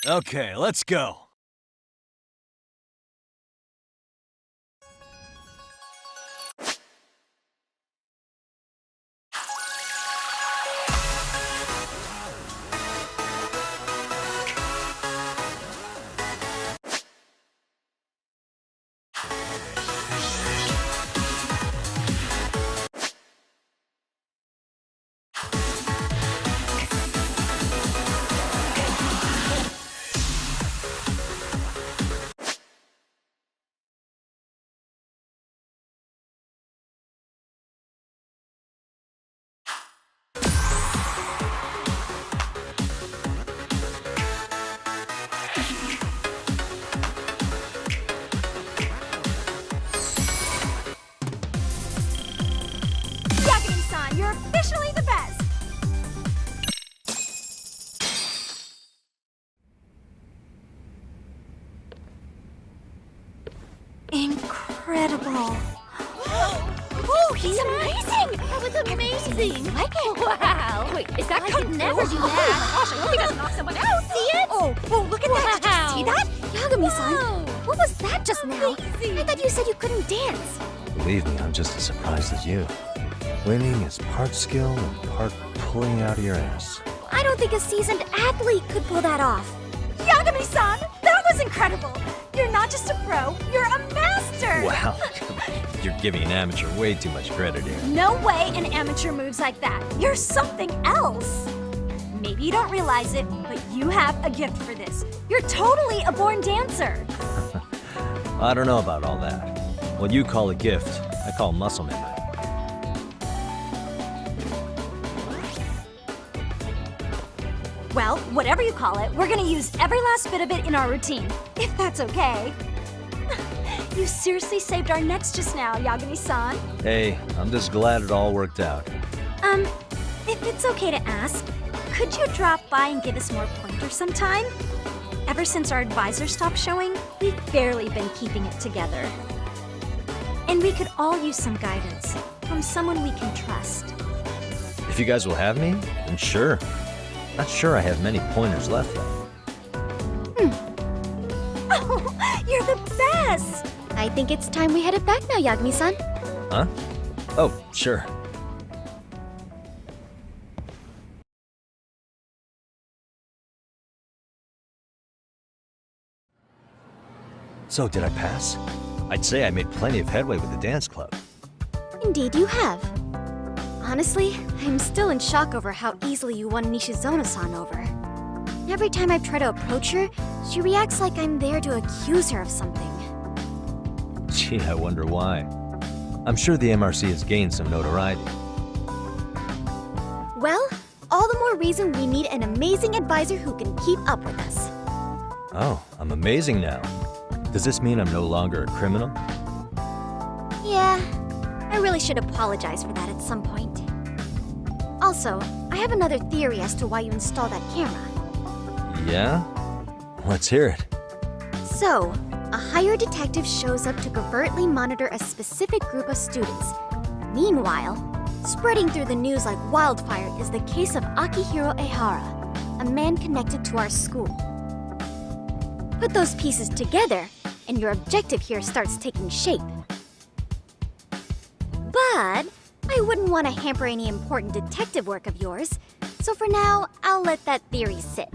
Okay, let's go. Yagami-san, you're officially the best! Incredible. Oh, he's amazing! That was amazing! Like it? Wow! Wait, is that I could never do that. Gosh, I hope he doesn't knock someone out. See it? Oh, look at that! Did you see that? Yagami-san, Wow. what was that just now? Amazing. I thought you said you couldn't dance. Believe me, I'm just as surprised as you. Winning is part skill and part pulling out of your ass. I don't think a seasoned athlete could pull that off. Yagami-san, that was incredible! You're not just a pro, you're a master! Wow, you're giving an amateur way too much credit here. No way an amateur moves like that. You're something else. Maybe you don't realize it, but you have a gift for this. You're totally a born dancer. I don't know about all that. What you call a gift, I call muscle memory. Well, whatever you call it, we're gonna use every last bit of it in our routine, if that's okay. You seriously saved our necks just now, Yagami-san. Hey, I'm just glad it all worked out. If it's okay to ask, could you drop by and give us more pointers sometime? Ever since our advisor stopped showing, we've barely been keeping it together. And we could all use some guidance from someone we can trust. If you guys will have me, then sure. Not sure I have many pointers left though. Oh, you're the best! I think it's time we headed back now, Yagami-san. Huh? Oh, sure. So, did I pass? I'd say I made plenty of headway with the dance club. Indeed you have. Honestly, I'm still in shock over how easily you won Nishizono-san over. Every time I try to approach her, she reacts like I'm there to accuse her of something. Gee, I wonder why. I'm sure the MRC has gained some notoriety. Well, all the more reason we need an amazing advisor who can keep up with us. Oh, I'm amazing now. Does this mean I'm no longer a criminal? Yeah, I really should apologize for that at some point. Also, I have another theory as to why you installed that camera. Yeah? Let's hear it. So, a hired detective shows up to covertly monitor a specific group of students. Meanwhile, spreading through the news like wildfire is the case of Akihiro Ehara, a man connected to our school. Put those pieces together, and your objective here starts taking shape. But I wouldn't want to hamper any important detective work of yours, so for now, I'll let that theory sit.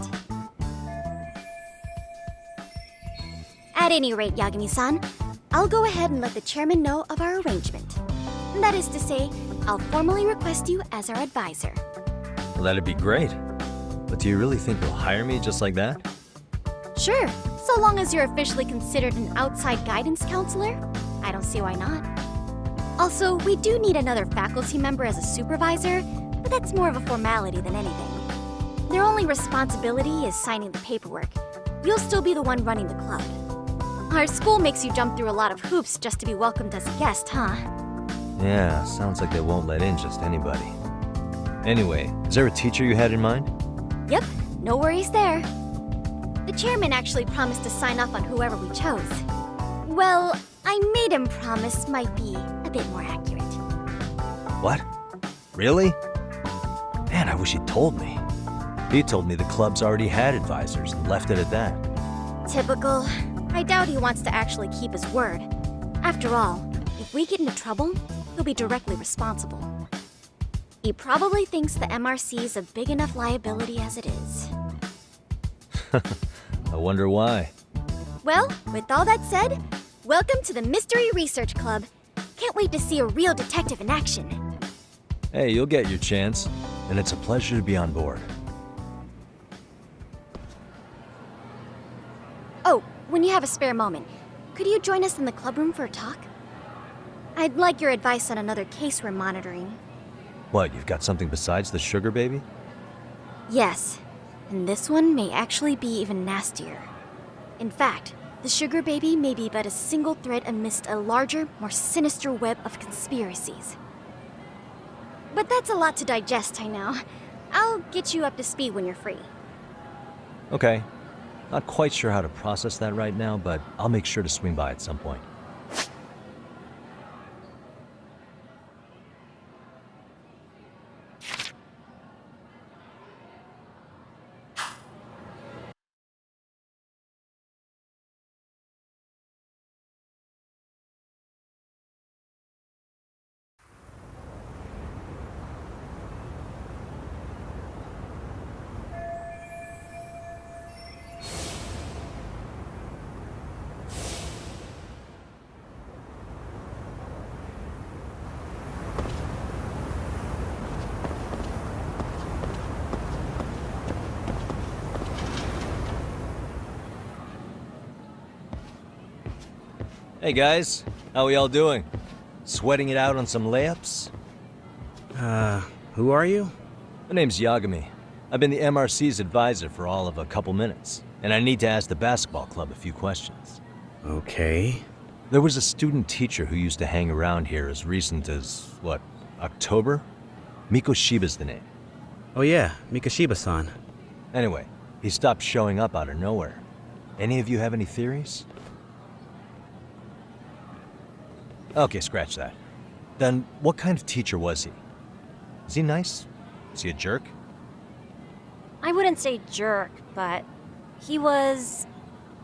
At any rate, Yagami-san, I'll go ahead and let the chairman know of our arrangement. That is to say, I'll formally request you as our advisor. Well, that'd be great. But do you really think you'll hire me just like that? Sure, so long as you're officially considered an outside guidance counselor, I don't see why not. Also, we do need another faculty member as a supervisor, but that's more of a formality than anything. Their only responsibility is signing the paperwork. You'll still be the one running the club. Our school makes you jump through a lot of hoops just to be welcomed as a guest, huh? Yeah, sounds like they won't let in just anybody. Anyway, is there a teacher you had in mind? Yep, no worries there. The chairman actually promised to sign off on whoever we chose. Well, I made him promise might be a bit more accurate. What? Really? Man, I wish you'd told me. He told me the club's already had advisors and left it at that. Typical. I doubt he wants to actually keep his word. After all, if we get into trouble, he'll be directly responsible. He probably thinks the MRC is a big enough liability as it is. I wonder why. Well, with all that said, welcome to the Mystery Research Club. Can't wait to see a real detective in action. Hey, you'll get your chance, and it's a pleasure to be on board. Oh, when you have a spare moment, could you join us in the clubroom for a talk? I'd like your advice on another case we're monitoring. What, you've got something besides the sugar baby? Yes, and this one may actually be even nastier. In fact, the sugar baby may be but a single thread amidst a larger, more sinister web of conspiracies. But that's a lot to digest, I know. I'll get you up to speed when you're free. Okay. Not quite sure how to process that right now, but I'll make sure to swing by at some point. Hey guys, how we all doing? Sweating it out on some layups? Who are you? My name's Yagami. I've been the MRC's advisor for all of a couple minutes, and I need to ask the basketball club a few questions. Okay. There was a student teacher who used to hang around here as recent as, what, October? Miko Shiba's the name. Oh yeah, Mikashiba-san. Anyway, he stopped showing up out of nowhere. Any of you have any theories? Okay, scratch that. Then, what kind of teacher was he? Is he nice? Is he a jerk? I wouldn't say jerk, but he was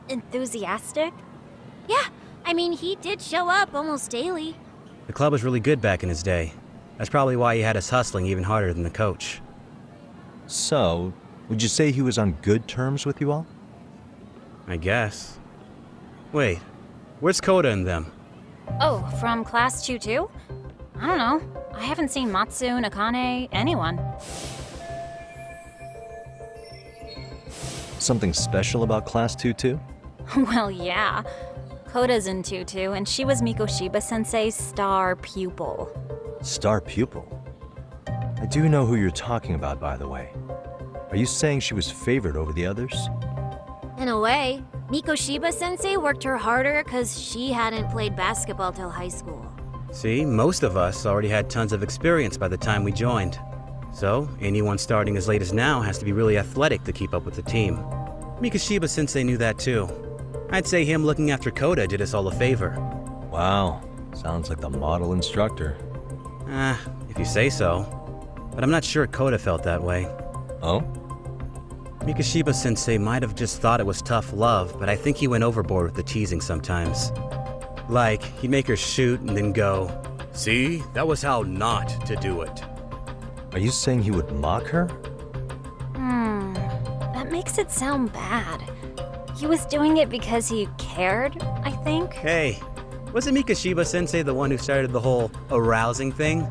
enthusiastic. Yeah, I mean, he did show up almost daily. The club was really good back in his day. That's probably why he had us hustling even harder than the coach. So, would you say he was on good terms with you all? I guess. Wait, where's Koda and them? Oh, from class 2 too? I don't know. I haven't seen Matsu, Nakane, anyone. Something special about Class 2 too? Well, yeah. Koda's in 2-2, and she was Miko Shiba-sensei's star pupil. Star pupil? I do know who you're talking about, by the way. Are you saying she was favored over the others? In a way, Miko Shiba-sensei worked her harder because she hadn't played basketball till high school. See, most of us already had tons of experience by the time we joined. So, anyone starting as late as now has to be really athletic to keep up with the team. Mikashiba-sensei knew that too. I'd say him looking after Koda did us all a favor. Wow, sounds like the model instructor. If you say so. But I'm not sure Koda felt that way. Oh? Mikashiba-sensei might have just thought it was tough love, but I think he went overboard with the teasing sometimes. Like, he'd make her shoot and then go, "See, that was how not to do it." Are you saying he would mock her? That makes it sound bad. He was doing it because he cared, I think. Hey, wasn't Mikashiba-sensei the one who started the whole arousing thing?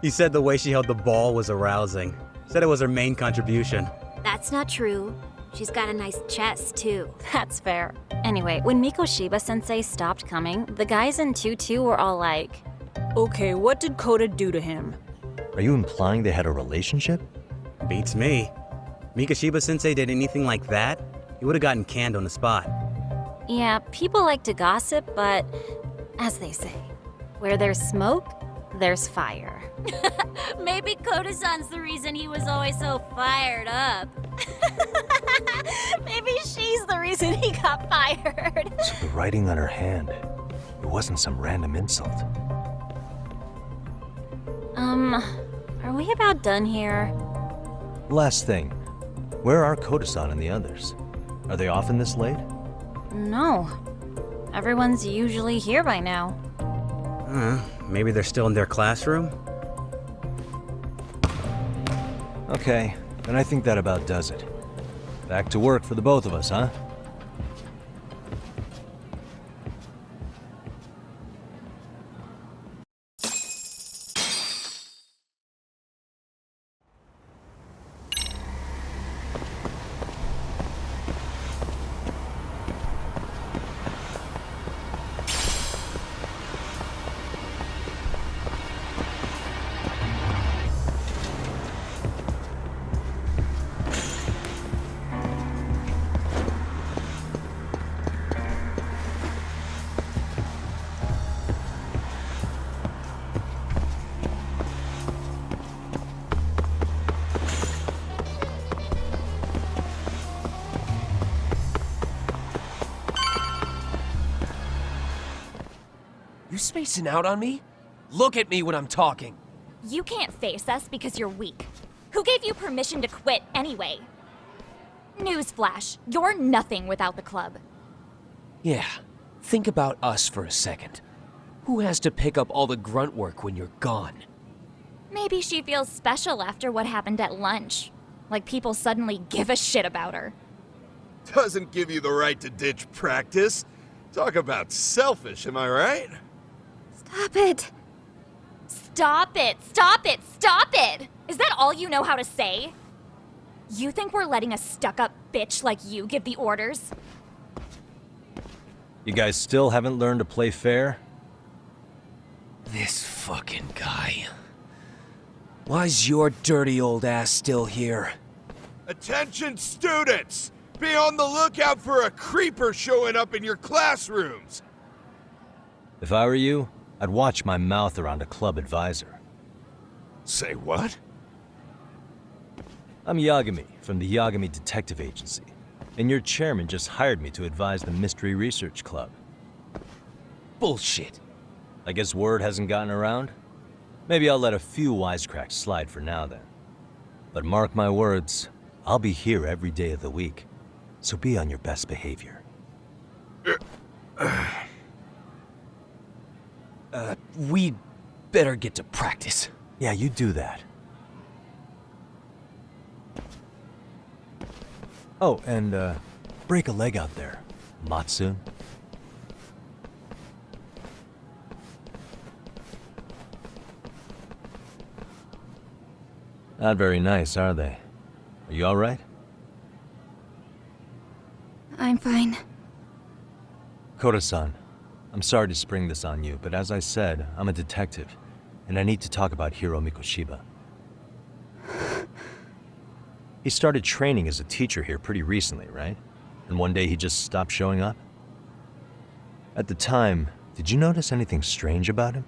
He said the way she held the ball was arousing. Said it was her main contribution. That's not true. She's got a nice chest, too. That's fair. Anyway, when Miko Shiba-sensei stopped coming, the guys in 2-2 were all like, Okay, what did Koda do to him? Are you implying they had a relationship? Beats me. Mikashiba-sensei did anything like that, he would have gotten canned on the spot. yeah, people like to gossip, but as they say, where there's smoke, there's fire. Maybe Koda-san's the reason he was always so fired up. Maybe she's the reason he got fired. So the writing on her hand, it wasn't some random insult. Are we about done here? Last thing, where are Koda-san and the others? Are they often this late? No. Everyone's usually here by now. Maybe they're still in their classroom? Okay, then I think that about does it. Back to work for the both of us, huh? You spacing out on me? Look at me when I'm talking. You can't face us because you're weak. Who gave you permission to quit anyway? Newsflash, you're nothing without the club. Yeah, think about us for a second. Who has to pick up all the grunt work when you're gone? Maybe she feels special after what happened at lunch. Like people suddenly give a shit about her. Doesn't give you the right to ditch practice. Talk about selfish, am I right? Stop it. Stop it! Stop it! Stop it! Is that all you know how to say? You think we're letting a stuck-up bitch like you give the orders? You guys still haven't learned to play fair? This fucking guy. Why's your dirty old ass still here? Attention students! Be on the lookout for a creeper showing up in your classrooms! If I were you, I'd watch my mouth around a club advisor. Say what? I'm Yagami from the Yagami Detective Agency, and your chairman just hired me to advise the Mystery Research Club. Bullshit. I guess word hasn't gotten around? Maybe I'll let a few wisecracks slide for now then. But mark my words, I'll be here every day of the week, so be on your best behavior. We'd better get to practice. Yeah, you do that. Oh, and, break a leg out there, Matsu. Not very nice, are they? Are you alright? I'm fine. Koda-san, I'm sorry to spring this on you, but as I said, I'm a detective, and I need to talk about Hiro Mikoshiba. He started training as a teacher here pretty recently, right? And one day he just stopped showing up? At the time, did you notice anything strange about him?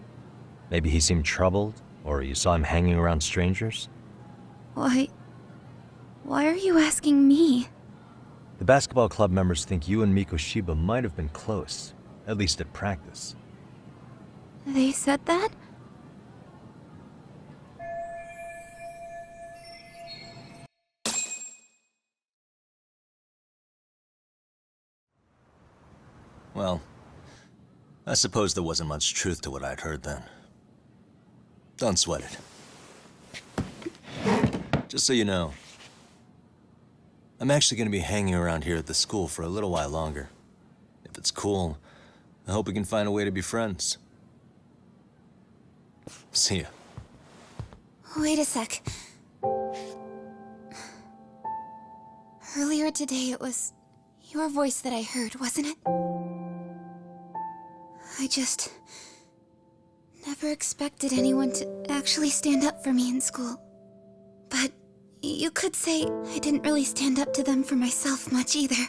Maybe he seemed troubled, or you saw him hanging around strangers? Why are you asking me? The basketball club members think you and Mikoshiba might have been close, at least at practice. They said that? Well, I suppose there wasn't much truth to what I'd heard then. Don't sweat it. Just so you know, I'm actually going to be hanging around here at the school for a little while longer. If it's cool, I hope we can find a way to be friends. See ya. Wait a sec. Earlier today, it was your voice that I heard, wasn't it? I just never expected anyone to actually stand up for me in school. But you could say I didn't really stand up to them for myself much either.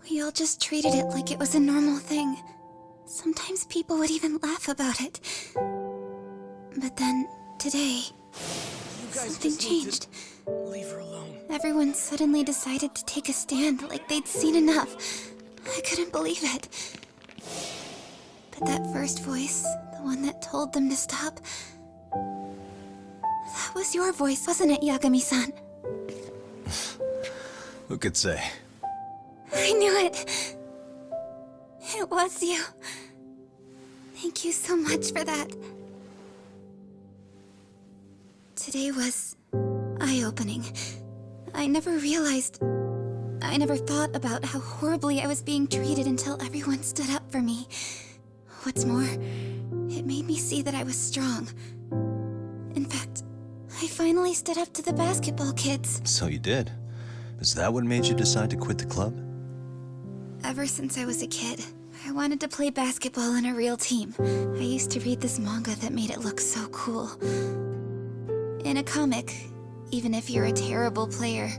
We all just treated it like it was a normal thing. Sometimes people would even laugh about it. But then, today, something changed. Leave her alone. Everyone suddenly decided to take a stand like they'd seen enough. I couldn't believe it. But that first voice, the one that told them to stop, that That was your voice, wasn't it, Yagami-san? Who could say? I knew it. It was you. Thank you so much for that. Today was eye-opening. I never thought about how horribly I was being treated until everyone stood up for me. What's more, it made me see that I was strong. In fact, I finally stood up to the basketball kids. So you did. Is that what made you decide to quit the club? Ever since I was a kid, I wanted to play basketball in a real team. I used to read this manga that made it look so cool. In a comic, even if you're a terrible player,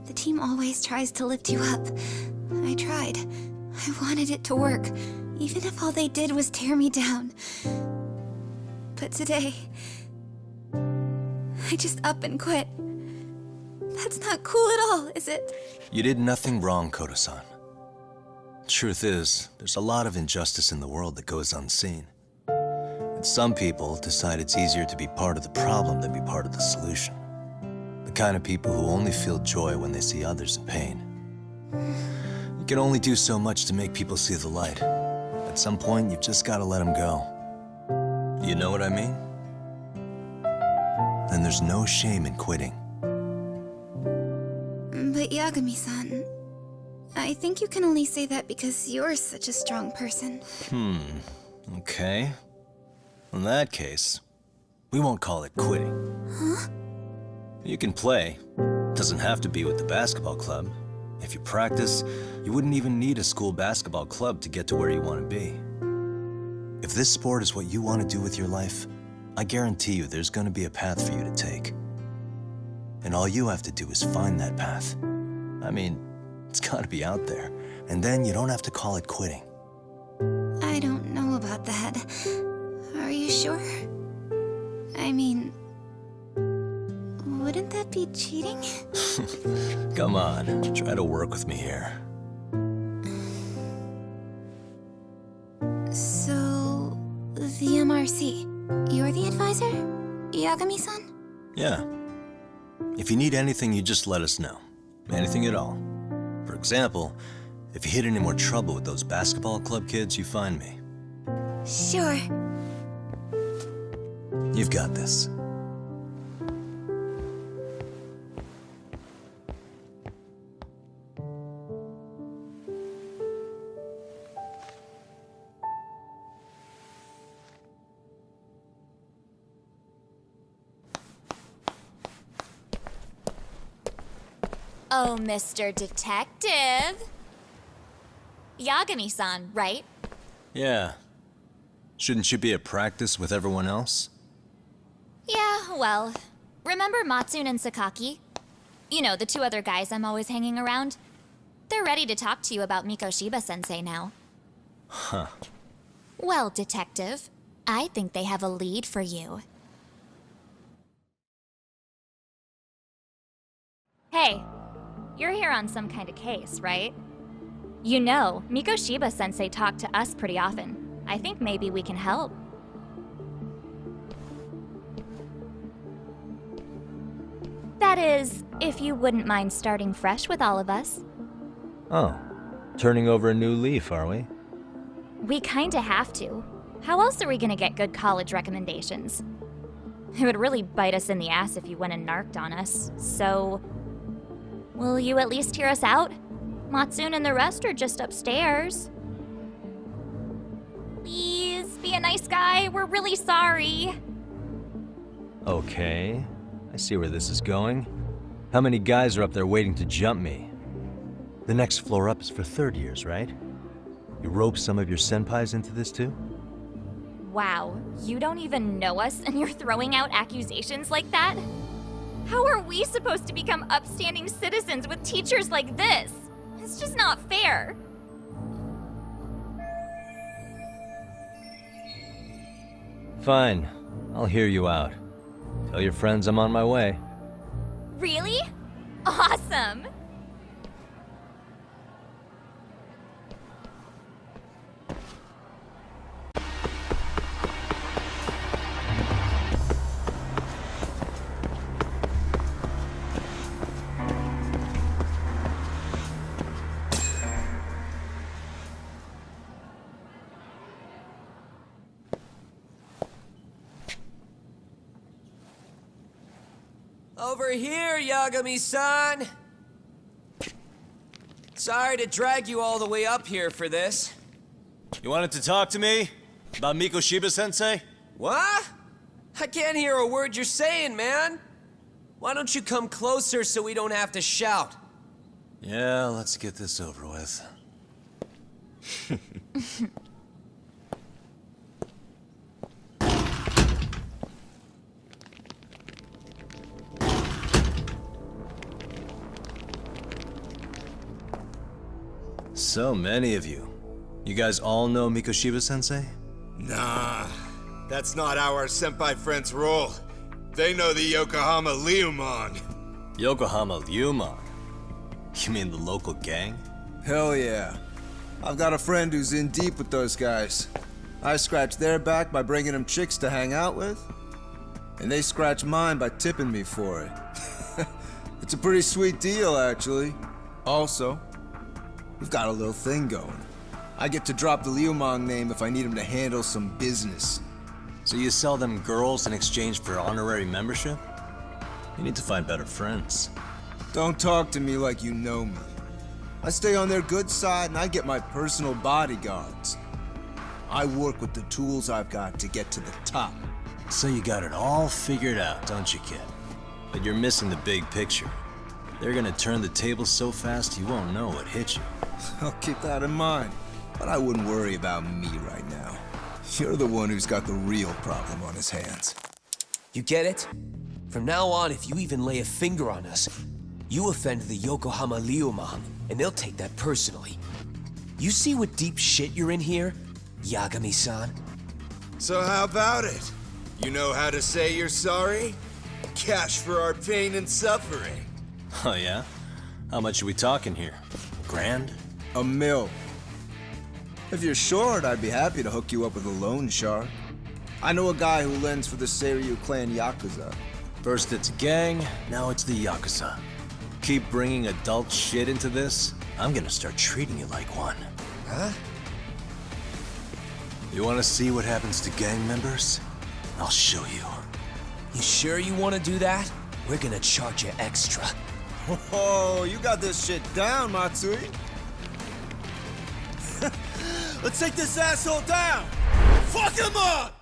the team always tries to lift you up. I tried. I wanted it to work, even if all they did was tear me down. But today, I just up and quit. That's not cool at all, is it? You did nothing wrong, Koto-san. Truth is, there's a lot of injustice in the world that goes unseen. And some people decide it's easier to be part of the problem than be part of the solution. The kind of people who only feel joy when they see others in pain. You can only do so much to make people see the light. At some point, you've just got to let them go. You know what I mean? Then there's no shame in quitting. But Yagami-san, I think you can only say that because you're such a strong person. Okay. In that case, we won't call it quitting. Huh? You can play. Doesn't have to be with the basketball club. If you practice, you wouldn't even need a school basketball club to get to where you want to be. If this sport is what you want to do with your life, I guarantee you there's going to be a path for you to take. And all you have to do is find that path. I mean, it's got to be out there. And then you don't have to call it quitting. I don't know about that. Are you sure? I mean, wouldn't that be cheating? Come on, try to work with me here. So, the MRC, you're the advisor? Yagami-san? Yeah. If you need anything, you just let us know. Anything at all. For example, if you hit any more trouble with those basketball club kids, you find me. Sure. You've got this. Oh, Mr. Detective. Yagami-san, right? Yeah. Shouldn't you be at practice with everyone else? Yeah, well, remember Matsune and Sakaki? You know, the two other guys I'm always hanging around? They're ready to talk to you about Mikoshiba-sensei now. Huh. Well, Detective, I think they have a lead for you. Hey, you're here on some kind of case, right? You know, Mikoshiba-sensei talked to us pretty often. I think maybe we can help. That is, if you wouldn't mind starting fresh with all of us. Oh, turning over a new leaf, are we? We kinda have to. How else are we gonna get good college recommendations? It would really bite us in the ass if you went and narked on us, so... Will you at least hear us out? Matsune and the rest are just upstairs. Please, be a nice guy. We're really sorry. Okay. I see where this is going. How many guys are up there waiting to jump me? The next floor up is for third years, right? You rope some of your senpais into this too? Wow, you don't even know us and you're throwing out accusations like that? How are we supposed to become upstanding citizens with teachers like this? It's just not fair. Fine. I'll hear you out. Tell your friends I'm on my way. Really? Awesome! Over here, Yagami-san! Sorry to drag you all the way up here for this. You wanted to talk to me? About Mikoshiba-sensei? What? I can't hear a word you're saying, man. Why don't you come closer so we don't have to shout? Yeah, let's get this over with. So many of you. You guys all know Mikoshiba-sensei? Nah, that's not how our senpai friends roll. They know the Yokohama Liumon. Yokohama Liumon? You mean the local gang? Hell yeah. I've got a friend who's in deep with those guys. I scratch their back by bringing them chicks to hang out with, and they scratch mine by tipping me for it. It's a pretty sweet deal, actually. Also, we've got a little thing going. I get to drop the Liumong name if I need him to handle some business. So you sell them girls in exchange for honorary membership? You need to find better friends. Don't talk to me like you know me. I stay on their good side and I get my personal bodyguards. I work with the tools I've got to get to the top. So you got it all figured out, don't you, kid? But you're missing the big picture. They're gonna turn the tables so fast you won't know what hit you. I'll keep that in mind. But I wouldn't worry about me right now. You're the one who's got the real problem on his hands. You get it? From now on, if you even lay a finger on us, you offend the Yokohama Liumon, and they'll take that personally. You see what deep shit you're in here, Yagami-san? So how about it? You know how to say you're sorry? Cash for our pain and suffering. Oh yeah? How much are we talking here? Grand? $1 million. If you're short, I'd be happy to hook you up with a loan shark. I know a guy who lends for the Seiryu clan Yakuza. First it's a gang, now it's the Yakuza. Keep bringing adult shit into this, I'm gonna start treating you like one. Huh? You wanna see what happens to gang members? I'll show you. You sure you want to do that? We're gonna charge you extra. Oh, you got this shit down, Matsui. Let's take this asshole down! Fuck him up!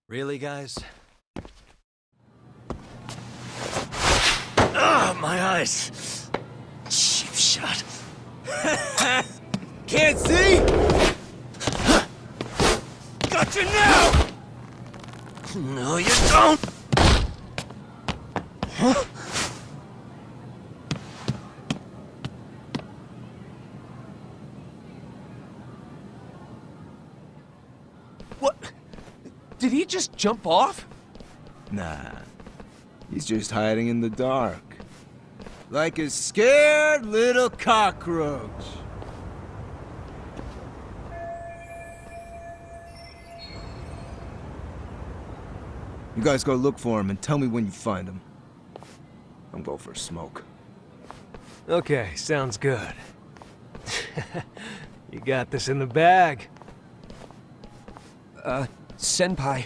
Really, guys? Ah, my eyes! Cheap shot. Can't see? Got you now! No, you don't! What? Did he just jump off? Nah. He's just hiding in the dark. Like a scared little cockroach. You guys go look for him and tell me when you find him. I'm going for a smoke. Okay, sounds good. You got this in the bag. Senpai,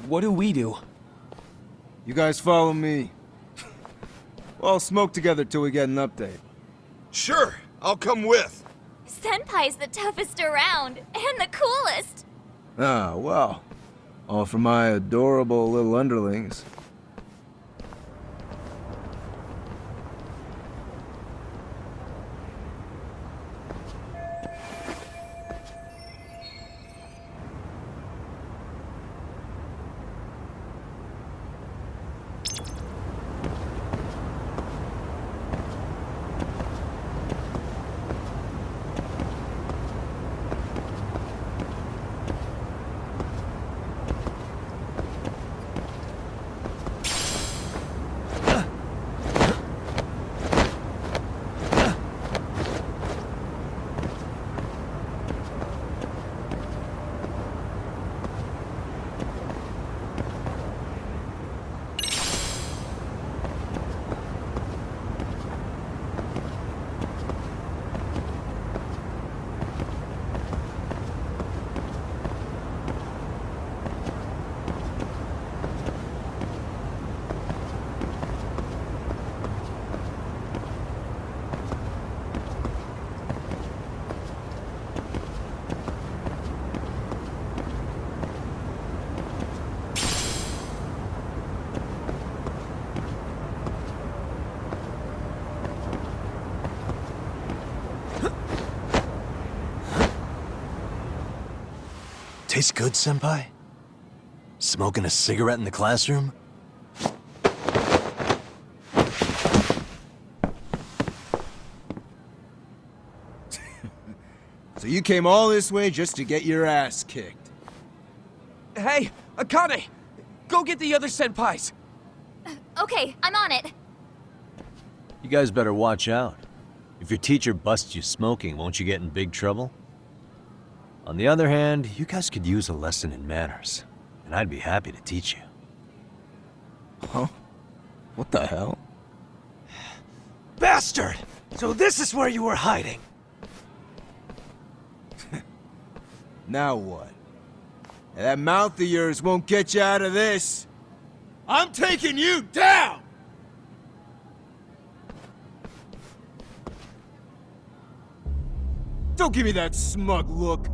what do we do? You guys follow me. We'll all smoke together till we get an update. Sure, I'll come with. Senpai's the toughest around, and the coolest. Ah, well. All for my adorable little underlings. Tastes good, Senpai? Smoking a cigarette in the classroom? So you came all this way just to get your ass kicked? Hey, Akane! Go get the other senpais! Okay, I'm on it. You guys better watch out. If your teacher busts you smoking, won't you get in big trouble? On the other hand, you guys could use a lesson in manners, and I'd be happy to teach you. Huh? What the hell? Bastard! So this is where you were hiding. Now what? That mouth of yours won't get you out of this. I'm taking you down! Don't give me that smug look.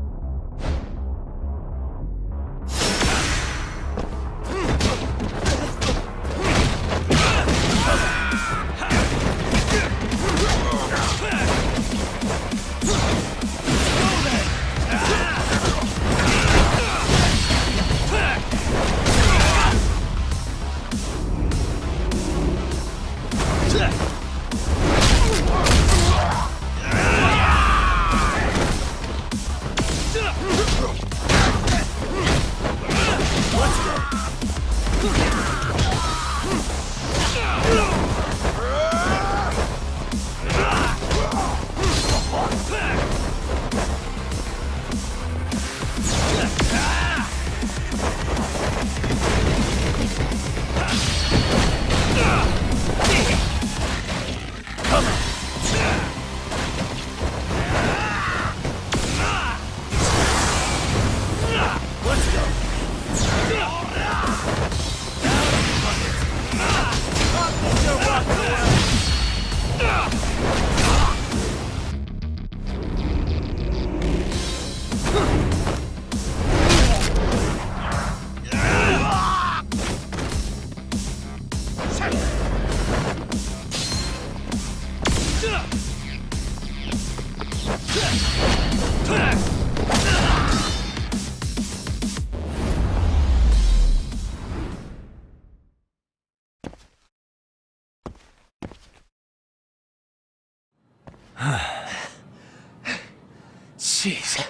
Jeez.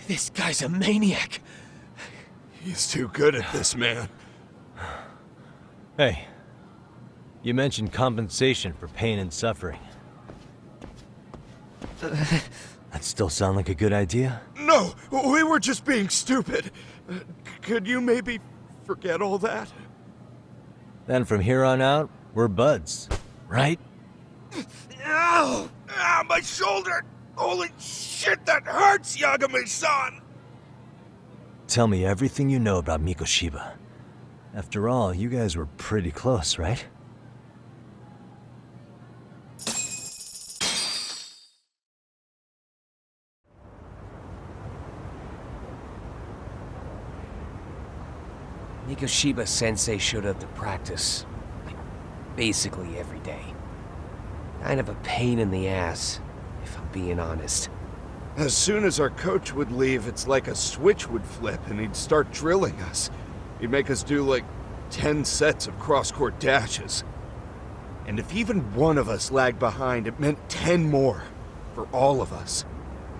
This guy's a maniac. He's too good at this, man. Hey, you mentioned compensation for pain and suffering. That still sound like a good idea? No, we were just being stupid. Could you maybe forget all that? Then from here on out, we're buds, right? Ow! Ah, my shoulder! Holy shit, that hurts, Yagami-san! Tell me everything you know about Mikoshiba. After all, you guys were pretty close, right? Mikoshiba Sensei showed up to practice, like, basically every day. Kind of a pain in the ass, if I'm being honest. As soon as our coach would leave, it's like a switch would flip and he'd start drilling us. He'd make us do like 10 sets of cross-court dashes. And if even one of us lagged behind, it meant 10 more. For all of us.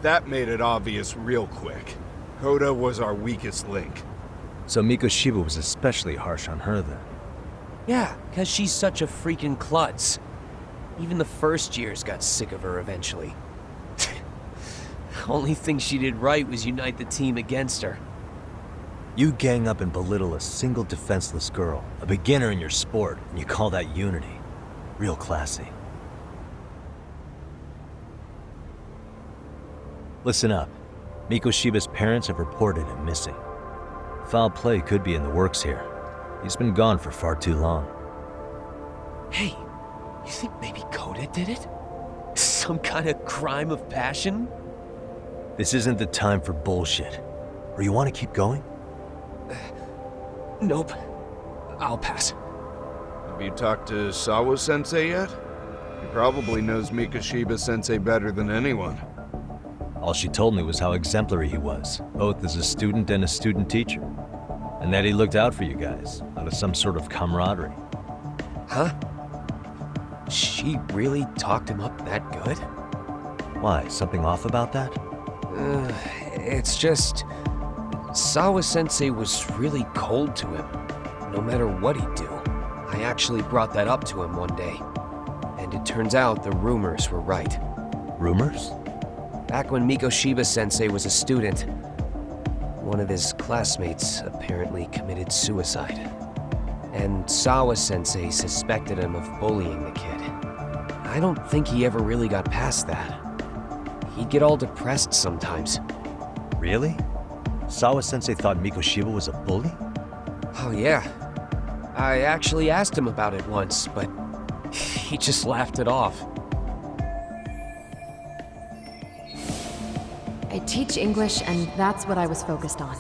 That made it obvious real quick. Koda was our weakest link. So Mikoshiba was especially harsh on her then. Yeah, because she's such a freaking klutz. Even the first years got sick of her eventually. Only thing she did right was unite the team against her. You gang up and belittle a single defenseless girl, a beginner in your sport, and you call that unity. Real classy. Listen up. Mikoshiba's parents have reported him missing. Foul play could be in the works here. He's been gone for far too long. Hey, you think maybe Koda did it? Some kind of crime of passion? This isn't the time for bullshit. Or you want to keep going? Nope. I'll pass. Have you talked to Sawa-sensei yet? He probably knows Mikoshiba-sensei better than anyone. All she told me was how exemplary he was, both as a student and a student teacher. And that he looked out for you guys, out of some sort of camaraderie. Huh? She really talked him up that good? Why, something off about that? It's just... Sawa-sensei was really cold to him, no matter what he'd do. I actually brought that up to him one day. And it turns out the rumors were right. Rumors? Back when Mikoshiba-sensei was a student, one of his classmates apparently committed suicide. And Sawa-sensei suspected him of bullying the kid. I don't think he ever really got past that. He'd get all depressed sometimes. Really? Sawa-sensei thought Mikoshiba was a bully? Oh yeah. I actually asked him about it once, but he just laughed it off. I teach English, and that's what I was focused on.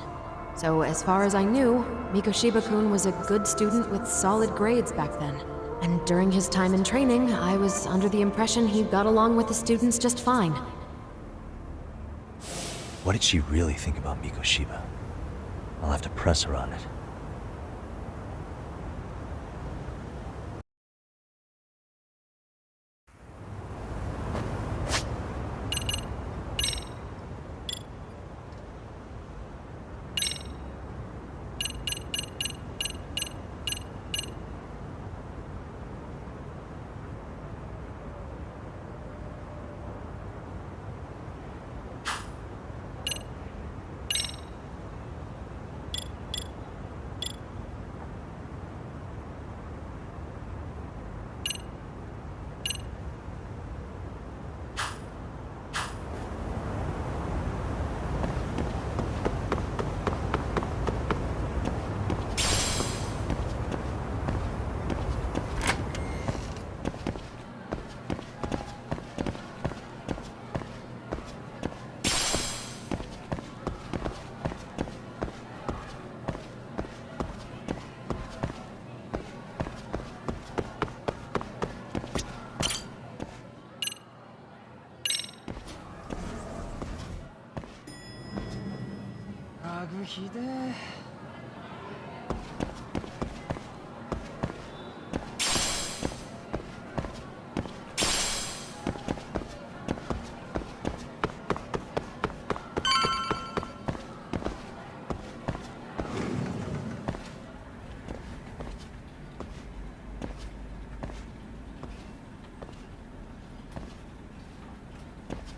So as far as I knew, Mikoshiba-kun was a good student with solid grades back then. And during his time in training, I was under the impression he got along with the students just fine. What did she really think about Mikoshiba? I'll have to press her on it.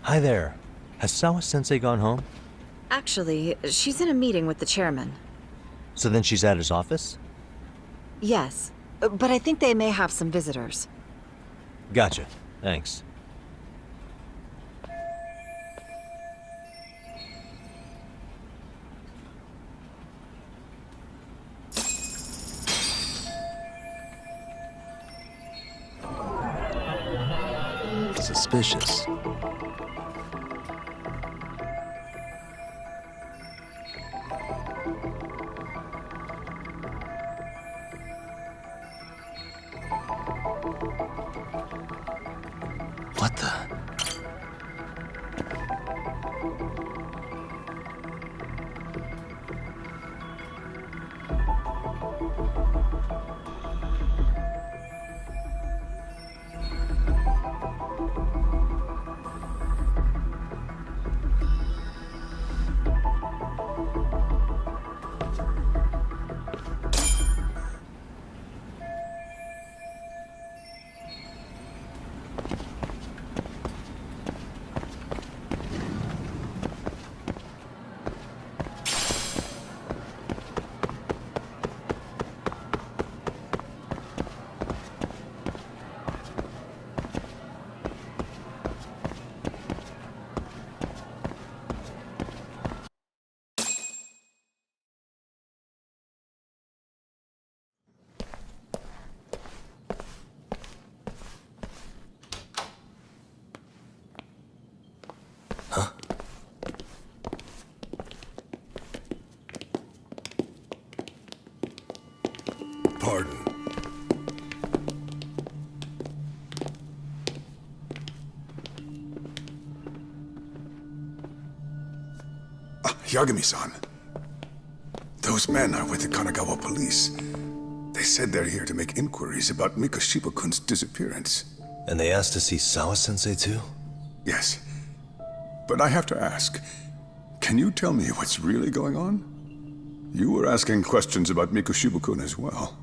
Hi there. Has Sawa-sensei gone home? Actually, she's in a meeting with the chairman. So then she's at his office? Yes, but I think they may have some visitors. Gotcha. Thanks. Suspicious. What the? Pardon. Yagami-san. Those men are with the Kanagawa police. They said they're here to make inquiries about Mikoshiba-kun's disappearance. And they asked to see Sawa-sensei too? Yes. But I have to ask, can you tell me what's really going on? You were asking questions about Mikoshiba-kun as well.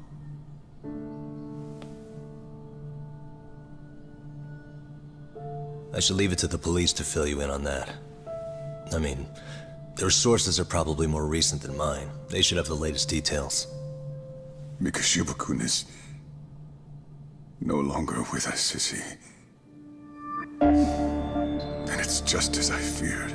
I should leave it to the police to fill you in on that. I mean, their sources are probably more recent than mine. They should have the latest details. Mikoshiba-kun is no longer with us, is he? Then it's just as I feared.